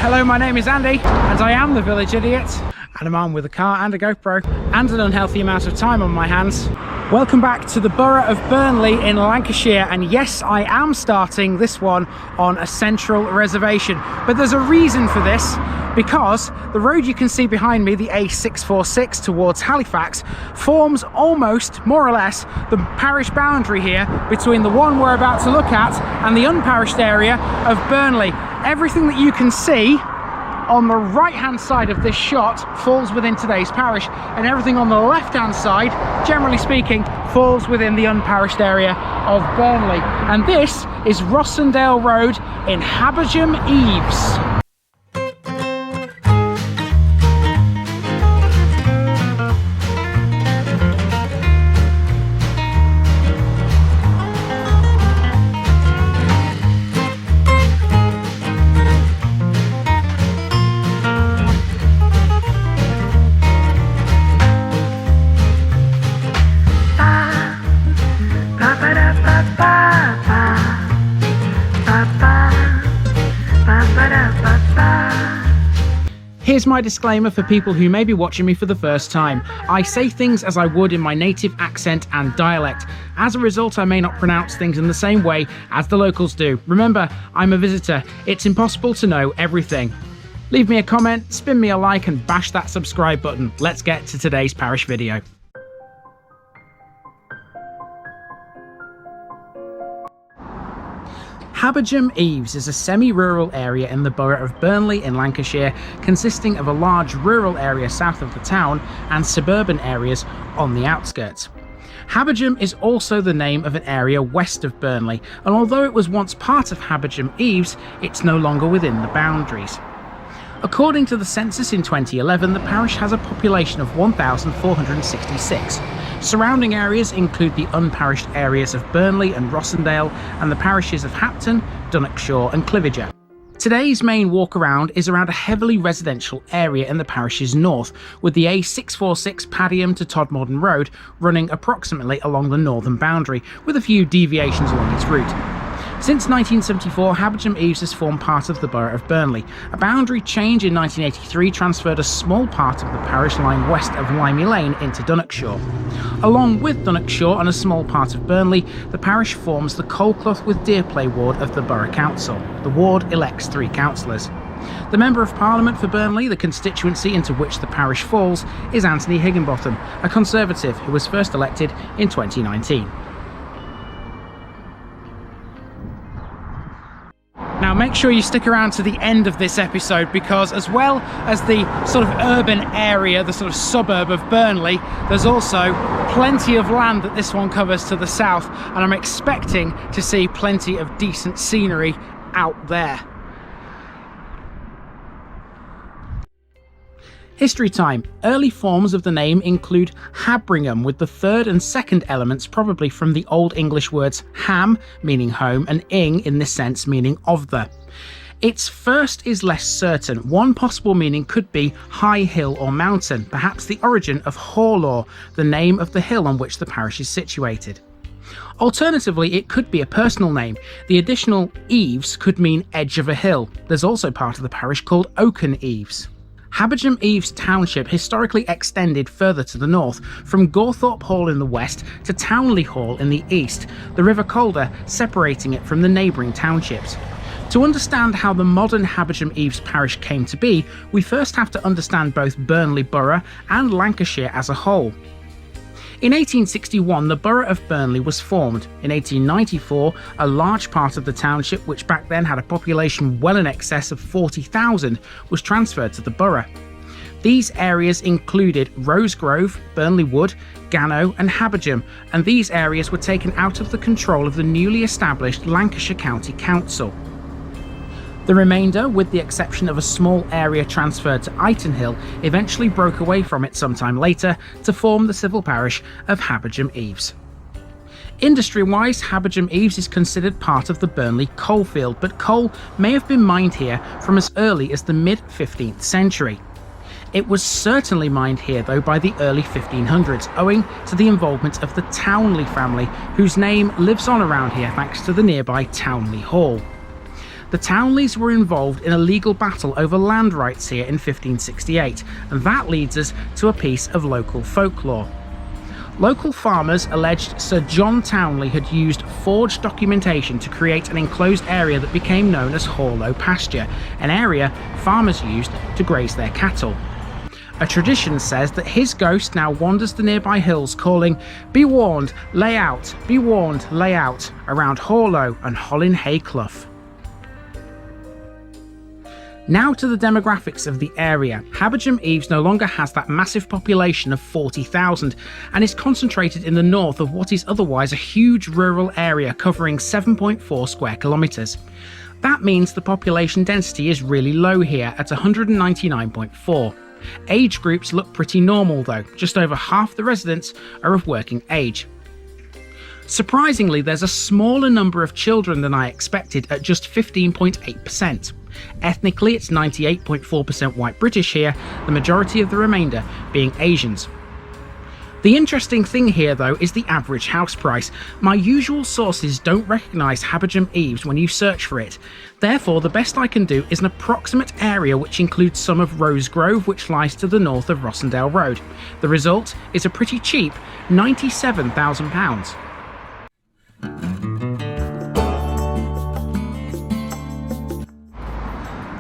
Hello, my name is Andy and I am the Village Idiot, and I'm armed with a car and a GoPro and an unhealthy amount of time on my hands. Welcome back to the borough of Burnley in Lancashire, and yes, I am starting this one on a central reservation, but there's a reason for this, because the road you can see behind me, the A646 towards Halifax, forms almost, more or less, the parish boundary here between the one we're about to look at and the unparished area of Burnley. Everything that you can see on the right hand side of this shot falls within today's parish, and everything on the left hand side, generally speaking, falls within the unparished area of Burnley. And this is Rossendale Road in Habergham Eaves. Here's my disclaimer for people who may be watching me for the first time. I say things as I would in my native accent and dialect. As a result, I may not pronounce things in the same way as the locals do. Remember, I'm a visitor. It's impossible to know everything. Leave me a comment, spin me a like, and bash that subscribe button. Let's get to today's parish video. Habergham Eaves is a semi-rural area in the borough of Burnley in Lancashire, consisting of a large rural area south of the town and suburban areas on the outskirts. Habergham is also the name of an area west of Burnley, and although it was once part of Habergham Eaves, it's no longer within the boundaries. According to the census in 2011, the parish has a population of 1,466. Surrounding areas include the unparished areas of Burnley and Rossendale, and the parishes of Hapton, Dunnockshaw and Cliviger. Today's main walk around is around a heavily residential area in the parish's north, with the A646 Padiham to Todmorden Road running approximately along the northern boundary, with a few deviations along its route. Since 1974, Habergham Eaves has formed part of the borough of Burnley. A boundary change in 1983 transferred a small part of the parish lying west of Limey Lane into Dunnockshaw. Along with Dunnockshaw and a small part of Burnley, the parish forms the Coalclough with Deerplay ward of the Borough Council. The ward elects 3 councillors. The Member of Parliament for Burnley, the constituency into which the parish falls, is Anthony Higginbotham, a Conservative who was first elected in 2019. Now make sure you stick around to the end of this episode, because as well as the sort of urban area, the sort of suburb of Burnley, there's also plenty of land that this one covers to the south, and I'm expecting to see plenty of decent scenery out there. History time. Early forms of the name include Habringham, with the third and second elements probably from the Old English words ham, meaning home, and ing in this sense meaning of the. Its first is less certain. One possible meaning could be high hill or mountain, perhaps the origin of Horelaw, the name of the hill on which the parish is situated. Alternatively, it could be a personal name. The additional eaves could mean edge of a hill. There's also part of the parish called Oaken Eaves. Habergham Eaves Township historically extended further to the north, from Gawthorpe Hall in the west to Towneley Hall in the east, the River Calder separating it from the neighbouring townships. To understand how the modern Habergham Eaves parish came to be, we first have to understand both Burnley Borough and Lancashire as a whole. In 1861, the borough of Burnley was formed. In 1894, a large part of the township, which back then had a population well in excess of 40,000, was transferred to the borough. These areas included Rosegrove, Burnley Wood, Gano and Habergham, and these areas were taken out of the control of the newly established Lancashire County Council. The remainder, with the exception of a small area transferred to Ightenhill, eventually broke away from it sometime later to form the civil parish of Habergham Eaves. Industry-wise, Habergham Eaves is considered part of the Burnley Coalfield, but coal may have been mined here from as early as the mid-15th century. It was certainly mined here though by the early 1500s, owing to the involvement of the Towneley family, whose name lives on around here thanks to the nearby Towneley Hall. The Towneleys were involved in a legal battle over land rights here in 1568, and that leads us to a piece of local folklore. Local farmers alleged Sir John Towneley had used forged documentation to create an enclosed area that became known as Horelaw pasture, an area farmers used to graze their cattle. A tradition says that his ghost now wanders the nearby hills calling, "Be warned, lay out, be warned, lay out," around Horelaw and Hollin Clough. Now to the demographics of the area. Haberingham Eaves no longer has that massive population of 40,000 and is concentrated in the north of what is otherwise a huge rural area covering 7.4 square kilometres. That means the population density is really low here at 199.4. Age groups look pretty normal though, just over half the residents are of working age. Surprisingly, there's a smaller number of children than I expected at just 15.8%. Ethnically, it's 98.4% white British here, the majority of the remainder being Asians. The interesting thing here though is the average house price. My usual sources don't recognise Haberingham Eaves when you search for it. Therefore, the best I can do is an approximate area which includes some of Rosegrove, which lies to the north of Rossendale Road. The result is a pretty cheap £97,000.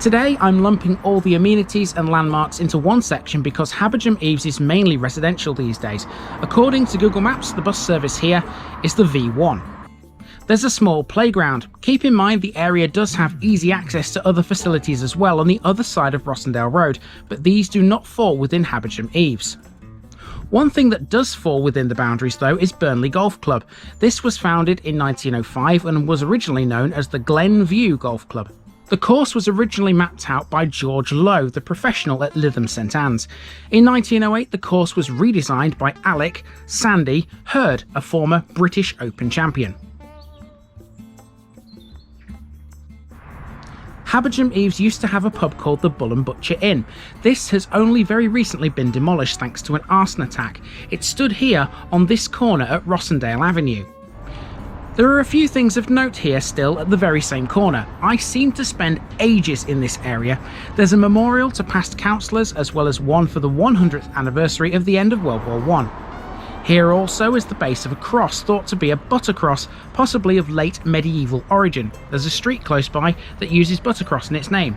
Today I'm lumping all the amenities and landmarks into one section because Haberingham Eaves is mainly residential these days. According to Google Maps, the bus service here is the V1. There's a small playground. Keep in mind the area does have easy access to other facilities as well on the other side of Rossendale Road, but these do not fall within Haberingham Eaves. One thing that does fall within the boundaries though is Burnley Golf Club. This was founded in 1905 and was originally known as the Glen View Golf Club. The course was originally mapped out by George Lowe, the professional at Lytham St Anne's. In 1908, the course was redesigned by Alec Sandy Hurd, a former British Open champion. Haberingham Eaves used to have a pub called the Bull and Butcher Inn. This has only very recently been demolished thanks to an arson attack. It stood here on this corner at Rossendale Avenue. There are a few things of note here still at the very same corner. I seem to spend ages in this area. There's a memorial to past councillors as well as one for the 100th anniversary of the end of World War I. Here also is the base of a cross thought to be a buttercross, possibly of late medieval origin. There's a street close by that uses buttercross in its name.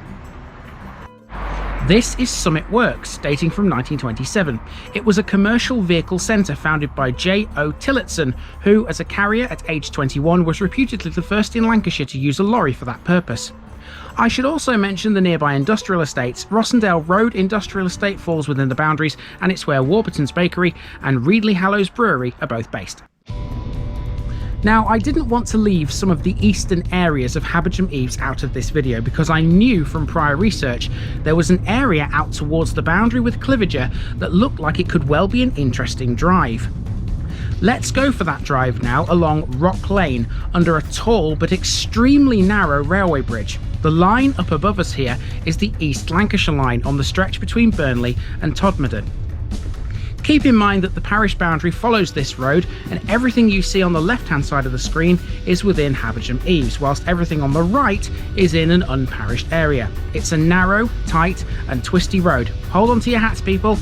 This is Summit Works, dating from 1927. It was a commercial vehicle centre founded by J.O. Tillotson, who, as a carrier at age 21, was reputedly the first in Lancashire to use a lorry for that purpose. I should also mention the nearby industrial estates. Rossendale Road Industrial Estate falls within the boundaries, and it's where Warburton's Bakery and Reedley Hallows Brewery are both based. Now, I didn't want to leave some of the eastern areas of Haberingham Eaves out of this video because I knew from prior research there was an area out towards the boundary with Cliviger that looked like it could well be an interesting drive. Let's go for that drive now along Rock Lane under a tall but extremely narrow railway bridge. The line up above us here is the East Lancashire line on the stretch between Burnley and Todmorden. Keep in mind that the parish boundary follows this road and everything you see on the left hand side of the screen is within Haberingham Eaves, whilst everything on the right is in an unparished area. It's a narrow, tight and twisty road. Hold on to your hats, people.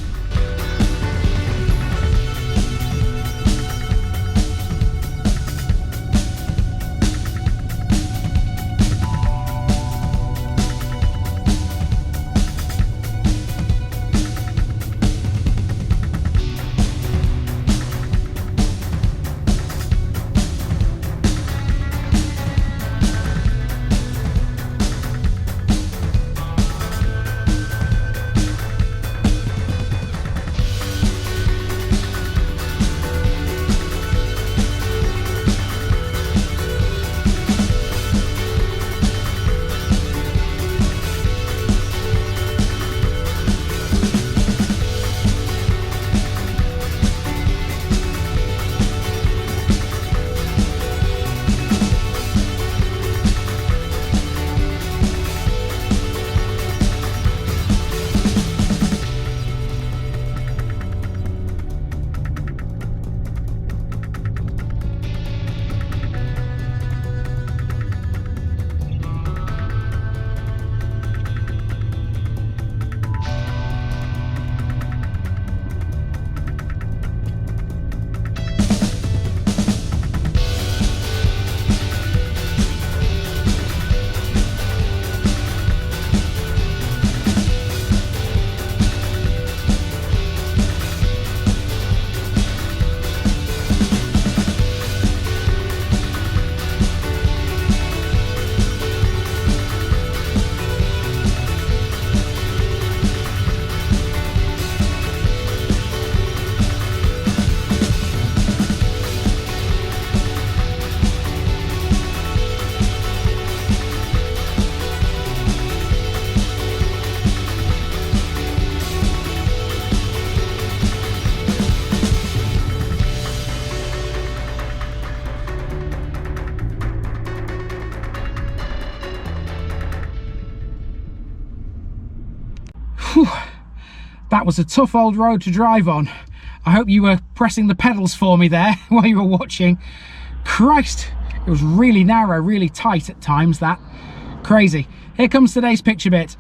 Whew. That was a tough old road to drive on. I hope you were pressing the pedals for me there while you were watching. Christ, it was really narrow, really tight at times, that. Crazy. Here comes today's picture bit.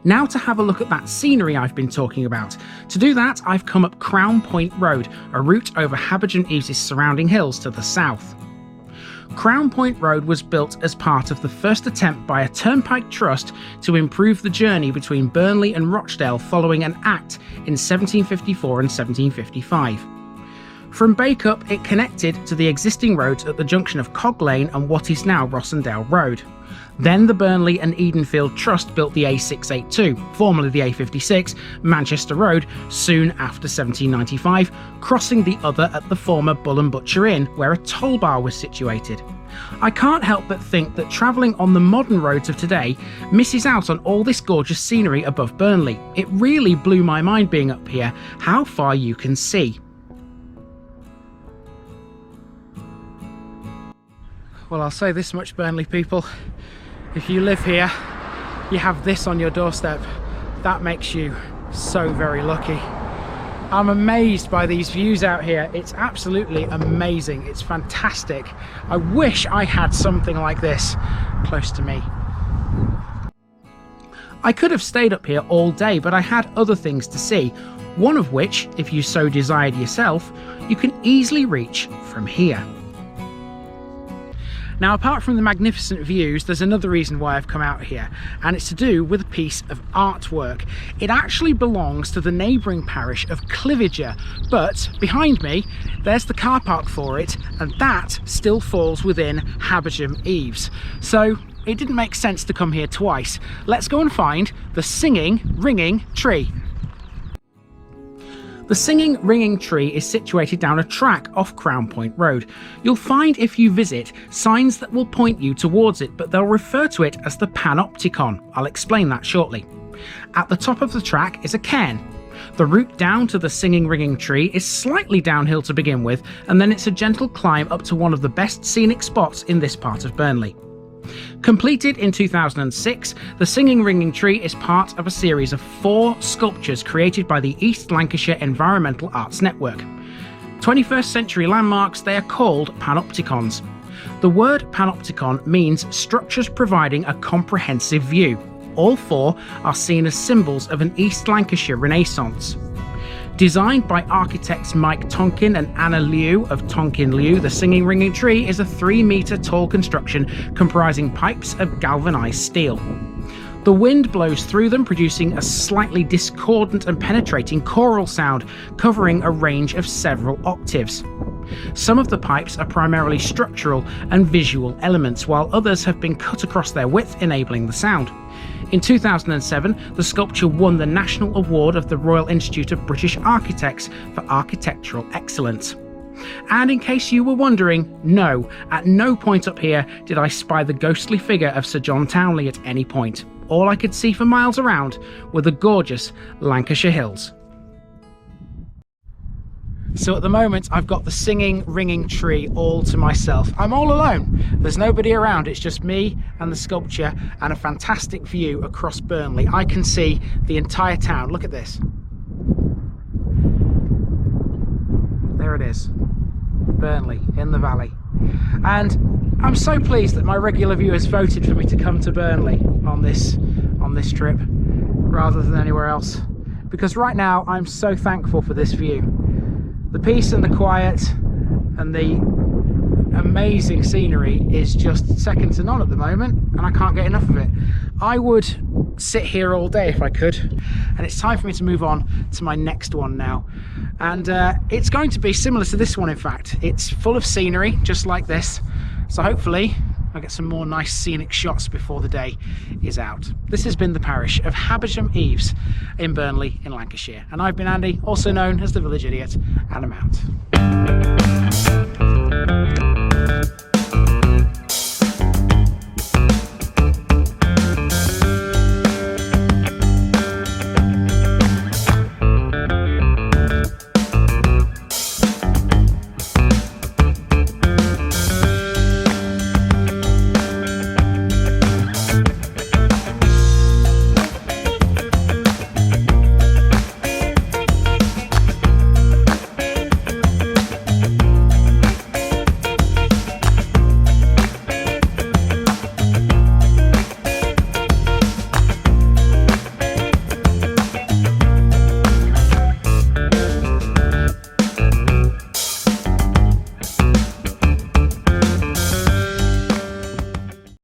Now to have a look at that scenery I've been talking about. To do that, I've come up Crown Point Road, a route over HABERGHAM EAVES' surrounding hills to the south. Crown Point Road was built as part of the first attempt by a turnpike trust to improve the journey between Burnley and Rochdale following an Act in 1754 and 1755. From Bacup, it connected to the existing roads at the junction of Cog Lane and what is now Rossendale Road. Then the Burnley and Edenfield Trust built the A682, formerly the A56, Manchester Road, soon after 1795, crossing the other at the former Bull and Butcher Inn, where a toll bar was situated. I can't help but think that travelling on the modern roads of today misses out on all this gorgeous scenery above Burnley. It really blew my mind being up here, how far you can see. Well, I'll say this much, Burnley people. If you live here, you have this on your doorstep. That makes you so very lucky. I'm amazed by these views out here. It's absolutely amazing. It's fantastic. I wish I had something like this close to me. I could have stayed up here all day, but I had other things to see. One of which, if you so desired yourself, you can easily reach from here. Now, apart from the magnificent views, there's another reason why I've come out here, and it's to do with a piece of artwork. It actually belongs to the neighbouring parish of Cliviger, but behind me, there's the car park for it, and that still falls within HABERGHAM EAVES. So it didn't make sense to come here twice. Let's go and find the singing, ringing tree. The singing, ringing tree is situated down a track off Crown Point Road. You'll find if you visit signs that will point you towards it, but they'll refer to it as the Panopticon. I'll explain that shortly. At the top of the track is a cairn. The route down to the singing, ringing tree is slightly downhill to begin with, and then it's a gentle climb up to one of the best scenic spots in this part of Burnley. Completed in 2006, the Singing Ringing Tree is part of a series of 4 sculptures created by the East Lancashire Environmental Arts Network. 21st century landmarks, they are called Panopticons. The word Panopticon means structures providing a comprehensive view. All 4 are seen as symbols of an East Lancashire Renaissance. Designed by architects Mike Tonkin and Anna Liu of Tonkin Liu, the Singing Ringing Tree is a 3-metre tall construction comprising pipes of galvanised steel. The wind blows through them, producing a slightly discordant and penetrating choral sound, covering a range of several octaves. Some of the pipes are primarily structural and visual elements, while others have been cut across their width, enabling the sound. In 2007, the sculpture won the National Award of the Royal Institute of British Architects for Architectural Excellence. And in case you were wondering, no, at no point up here did I spy the ghostly figure of Sir John Towneley at any point. All I could see for miles around were the gorgeous Lancashire hills. So at the moment I've got the Singing Ringing Tree all to myself. I'm all alone. There's nobody around. It's just me and the sculpture and a fantastic view across Burnley. I can see the entire town. Look at this. There it is. Burnley in the valley. And I'm so pleased that my regular viewers voted for me to come to Burnley on this trip rather than anywhere else, because right now I'm so thankful for this view. The peace and the quiet and the amazing scenery is just second to none at the moment, and I can't get enough of it. I would sit here all day if I could, and it's time for me to move on to my next one now. And it's going to be similar to this one. In fact, it's full of scenery just like this, so hopefully I'll get some more nice scenic shots before the day is out. This has been the parish of Habergham Eaves in Burnley in Lancashire, and I've been Andy, also known as the Village Idiot, and I'm out.